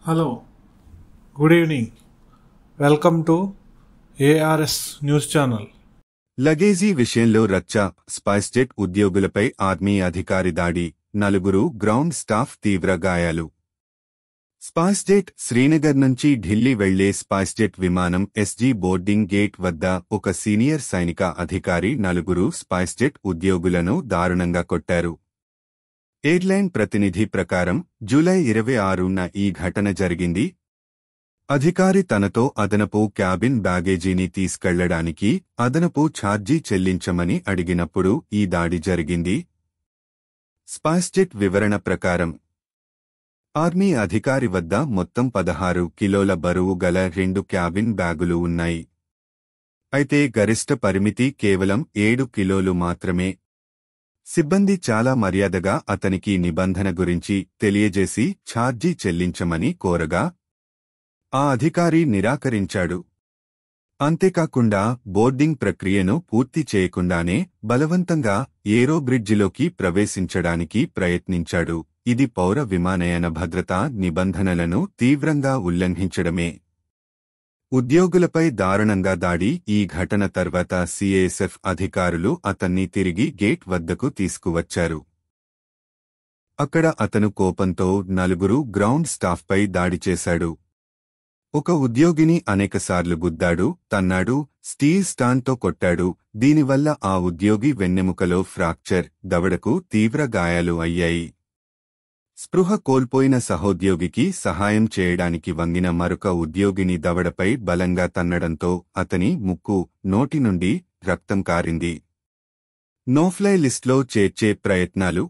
Hello, good evening. Welcome to ARS News Channel. Luggage విషయంలో రచ్చ, SpiceJet ఉద్యోగులపై army అధికారి దాడి, నలుగురు గ్రౌండ్ స్టాఫ్ తీవ్ర గాయాలు. స్పైస్జెట్ శ్రీనగర్ నుంచి ఢిల్లీ వెళ్లే స్పైస్జెట్ విమానం ఎస్జీ బోర్డింగ్ గేట్ వద్ద ఒక సీనియర్ సైనిక అధికారి నలుగురు స్పైస్జెట్ ఉద్యోగులను దారుణంగా కొట్టారు. ఎయిర్లైన్ ప్రతినిధి ప్రకారం జూలై 26న ఈ ఘటన జరిగింది. అధికారి తనతో అదనపు క్యాబిన్ బ్యాగేజీని తీసుకెళ్లడానికి అదనపు ఛార్జీ చెల్లించమని అడిగినప్పుడు ఈ దాడి జరిగింది. స్పైస్జెట్ వివరణ ప్రకారం ఆర్మీ అధికారి వద్ద మొత్తం 16 కిలోల బరువు గల 2 క్యాబిన్ బ్యాగులు ఉన్నాయి. అయితే గరిష్ట పరిమితి కేవలం 7 కిలోలు మాత్రమే. సిబ్బంది చాలా మర్యాదగా అతనికి నిబంధన గురించి తెలియజేసి ఛార్జీ చెల్లించమని కోరగా ఆ అధికారి నిరాకరించాడు. అంతేకాకుండా బోర్డింగ్ ప్రక్రియను పూర్తి చేయకుండానే బలవంతంగా ఏరోబ్రిడ్జిలోకి ప్రవేశించడానికి ప్రయత్నించాడు. ఇది పౌర విమానయాన భద్రతా నిబంధనలను తీవ్రంగా ఉల్లంఘించడమే. ఉద్యోగులపై దారుణంగా దాడి. ఈ ఘటన తర్వాత సిఐఎస్ఎఫ్ అధికారులు అతన్ని తిరిగి గేట్ వద్దకు తీసుకువచ్చారు. అక్కడ అతను కోపంతో నలుగురు గ్రౌండ్ స్టాఫ్పై దాడి చేశాడు. ఒక ఉద్యోగిని అనేకసార్లు గుద్దాడు, తన్నాడు, స్టీల్ స్టాండ్తో కొట్టాడు. దీనివల్ల ఆ ఉద్యోగి వెన్నెముకలో ఫ్రాక్చర్, దవడకు తీవ్ర గాయాలు అయ్యాయి. స్పృహ కోల్పోయిన సహోద్యోగికి సహాయం చేయడానికి వంగిన మరొక ఉద్యోగిని దవడపై బలంగా తన్నడంతో అతని ముక్కు, నోటి నుండి రక్తం కారింది. నోఫ్లై లిస్ట్లో చేర్చే ప్రయత్నాలు.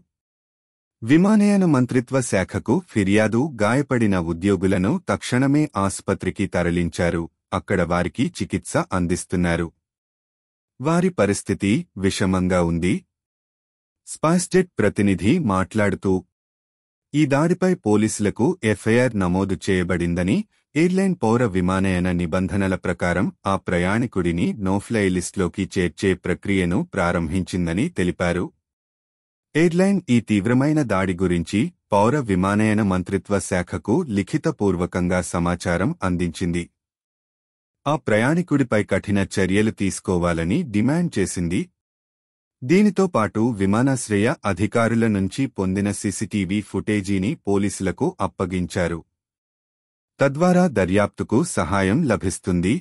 విమానయాన మంత్రిత్వ శాఖకు ఫిర్యాదు. గాయపడిన ఉద్యోగులను తక్షణమే ఆసుపత్రికి తరలించారు. అక్కడ వారికి చికిత్స అందిస్తున్నారు. వారి పరిస్థితి విషమంగా ఉంది. స్పైస్జెట్ ప్రతినిధి మాట్లాడుతూ ఈ దాడిపై పోలీసులకు ఎఫ్ఐఆర్ నమోదు చేయబడిందని, ఎయిర్లైన్ పౌర విమానయాన నిబంధనల ప్రకారం ఆ ప్రయాణికుడిని నోఫ్లై లిస్ట్లోకి చేర్చే ప్రక్రియను ప్రారంభించిందని తెలిపారు. ఎయిర్లైన్ ఈ తీవ్రమైన దాడి గురించి పౌర విమానయాన మంత్రిత్వ శాఖకు లిఖితపూర్వకంగా సమాచారం అందించింది. ఆ ప్రయాణికుడిపై కఠిన చర్యలు తీసుకోవాలని డిమాండ్ చేసింది. దీనితో పాటు విమానాశ్రయ అధికారుల నుంచి పొందిన సీసీటీవీ ఫుటేజీని పోలీసులకు అప్పగించారు. తద్వారా దర్యాప్తుకు సహాయం లభిస్తుంది.